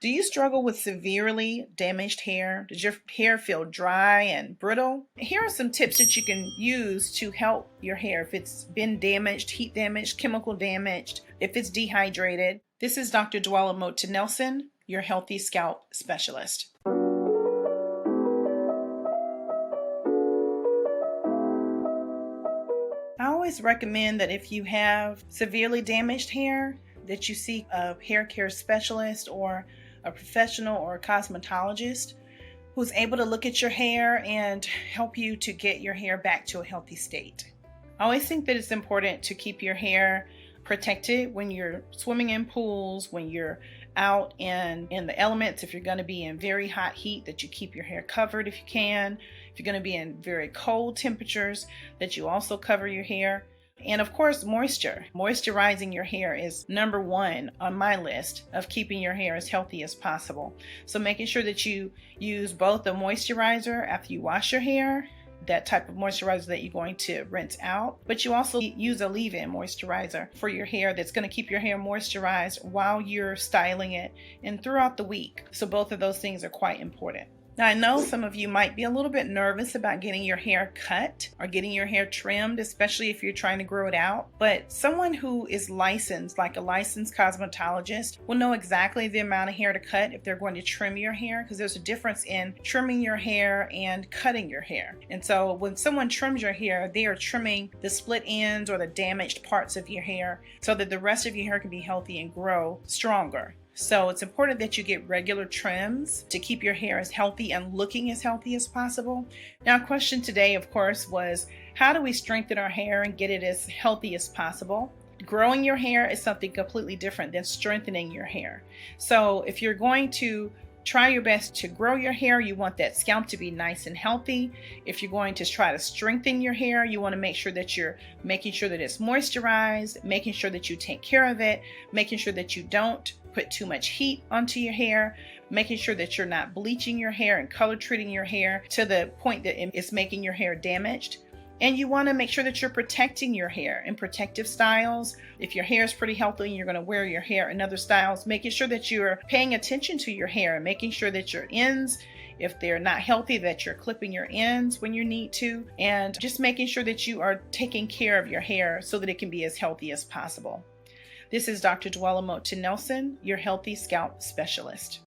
Do you struggle with severely damaged hair? Does your hair feel dry and brittle? Here are some tips that you can use to help your hair if it's been damaged, heat damaged, chemical damaged, if it's dehydrated. This is Dr. Dwella Moton Nelson, your healthy scalp specialist. I always recommend that if you have severely damaged hair, that you seek a hair care specialist or a professional or a cosmetologist who's able to look at your hair and help you to get your hair back to a healthy state. I always think that it's important to keep your hair protected when you're swimming in pools, when you're out in the elements. If you're going to be in very hot heat, that you keep your hair covered if you can. If you're going to be in very cold temperatures, that you also cover your hair. And of course, moisturizing your hair is number one on my list of keeping your hair as healthy as possible. So making sure that you use both a moisturizer after you wash your hair, that type of moisturizer that you're going to rinse out, but you also use a leave-in moisturizer for your hair that's going to keep your hair moisturized while you're styling it and throughout the week. So both of those things are quite important. Now, I know some of you might be a little bit nervous about getting your hair cut or getting your hair trimmed, especially if you're trying to grow it out. But someone who is licensed, like a licensed cosmetologist, will know exactly the amount of hair to cut if they're going to trim your hair, because there's a difference in trimming your hair and cutting your hair. And so when someone trims your hair, they are trimming the split ends or the damaged parts of your hair so that the rest of your hair can be healthy and grow stronger. So it's important that you get regular trims to keep your hair as healthy and looking as healthy as possible. Now, our question today, of course, was how do we strengthen our hair and get it as healthy as possible? Growing your hair is something completely different than strengthening your hair. So if you're going to try your best to grow your hair, you want that scalp to be nice and healthy. If you're going to try to strengthen your hair, you want to make sure that you're making sure that it's moisturized, making sure that you take care of it, making sure that you don't put too much heat onto your hair, making sure that you're not bleaching your hair and color treating your hair to the point that it's making your hair damaged. And you want to make sure that you're protecting your hair in protective styles. If your hair is pretty healthy and you're going to wear your hair in other styles, making sure that you're paying attention to your hair and making sure that your ends, if they're not healthy, that you're clipping your ends when you need to, and just making sure that you are taking care of your hair so that it can be as healthy as possible. This is Dr. Dwella Moton Nelson, your healthy scalp specialist.